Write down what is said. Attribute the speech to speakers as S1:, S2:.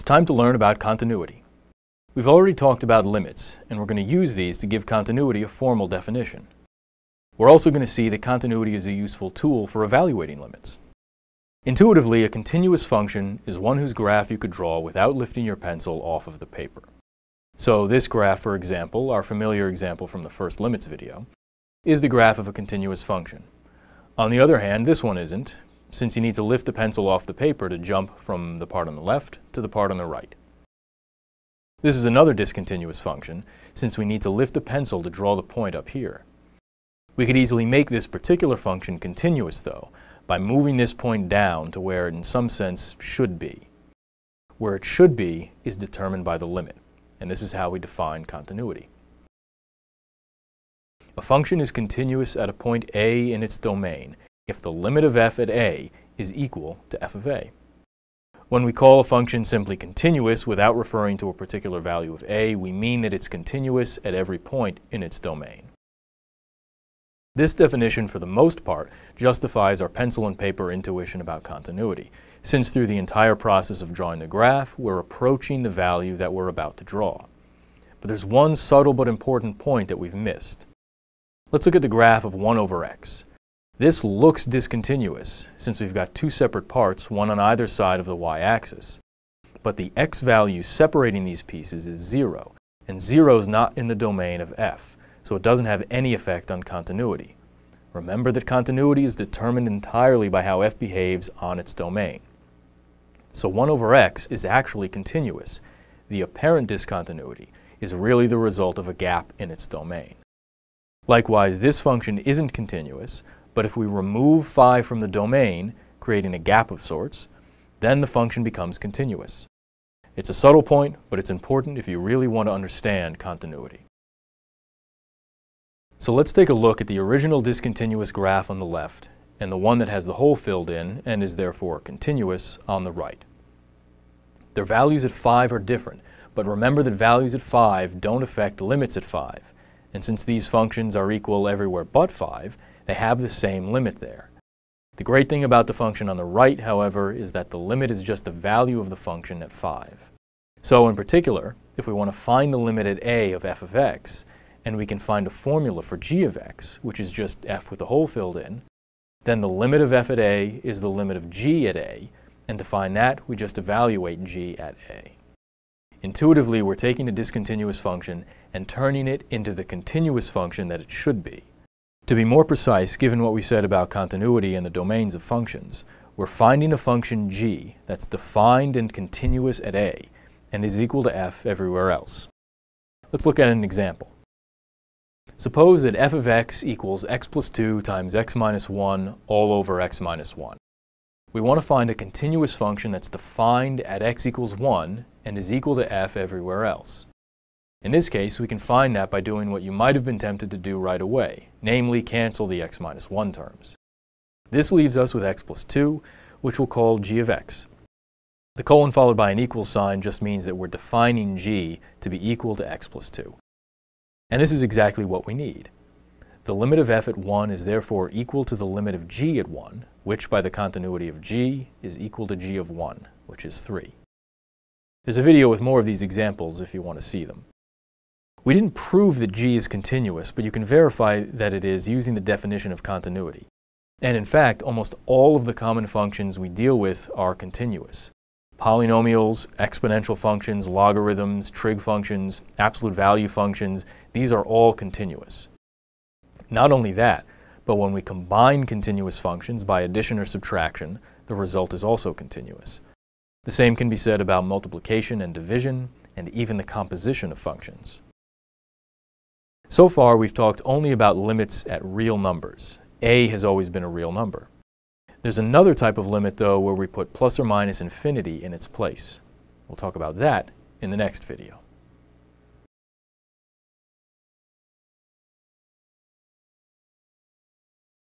S1: It's time to learn about continuity. We've already talked about limits, and we're going to use these to give continuity a formal definition. We're also going to see that continuity is a useful tool for evaluating limits. Intuitively, a continuous function is one whose graph you could draw without lifting your pencil off of the paper. So this graph, for example, our familiar example from the first limits video, is the graph of a continuous function. On the other hand, this one isn't, since you need to lift the pencil off the paper to jump from the part on the left to the part on the right. This is another discontinuous function, since we need to lift the pencil to draw the point up here. We could easily make this particular function continuous, though, by moving this point down to where it in some sense should be. Where it should be is determined by the limit, and this is how we define continuity. A function is continuous at a point A in its domain if the limit of f at A is equal to f of A. When we call a function simply continuous without referring to a particular value of A, we mean that it's continuous at every point in its domain. This definition, for the most part, justifies our pencil and paper intuition about continuity, since through the entire process of drawing the graph, we're approaching the value that we're about to draw. But there's one subtle but important point that we've missed. Let's look at the graph of 1 over x. This looks discontinuous, since we've got two separate parts, one on either side of the y-axis. But the x value separating these pieces is 0, and 0 is not in the domain of f, so it doesn't have any effect on continuity. Remember that continuity is determined entirely by how f behaves on its domain. So 1 over x is actually continuous. The apparent discontinuity is really the result of a gap in its domain. Likewise, this function isn't continuous, but if we remove phi from the domain, creating a gap of sorts, then the function becomes continuous. It's a subtle point, but it's important if you really want to understand continuity. So let's take a look at the original discontinuous graph on the left and the one that has the hole filled in and is therefore continuous on the right. Their values at 5 are different, but remember that values at 5 don't affect limits at 5. And since these functions are equal everywhere but 5, they have the same limit there. The great thing about the function on the right, however, is that the limit is just the value of the function at 5. So in particular, if we want to find the limit at a of f of x, and we can find a formula for g of x, which is just f with the hole filled in, then the limit of f at a is the limit of g at a, and to find that, we just evaluate g at a. Intuitively, we're taking a discontinuous function and turning it into the continuous function that it should be. To be more precise, given what we said about continuity and the domains of functions, we're finding a function g that's defined and continuous at a and is equal to f everywhere else. Let's look at an example. Suppose that f of x equals x plus 2 times x minus 1 all over x minus 1. We want to find a continuous function that's defined at x equals 1 and is equal to f everywhere else. In this case, we can find that by doing what you might have been tempted to do right away, namely cancel the x minus 1 terms. This leaves us with x plus 2, which we'll call g of x. The colon followed by an equal sign just means that we're defining g to be equal to x plus 2. And this is exactly what we need. The limit of f at 1 is therefore equal to the limit of g at 1, which by the continuity of g is equal to g of 1, which is 3. There's a video with more of these examples if you want to see them. We didn't prove that g is continuous, but you can verify that it is using the definition of continuity. And in fact, almost all of the common functions we deal with are continuous. Polynomials, exponential functions, logarithms, trig functions, absolute value functions, these are all continuous. Not only that, but when we combine continuous functions by addition or subtraction, the result is also continuous. The same can be said about multiplication and division, and even the composition of functions. So far, we've talked only about limits at real numbers. A has always been a real number. There's another type of limit, though, where we put plus or minus infinity in its place. We'll talk about that in the next video.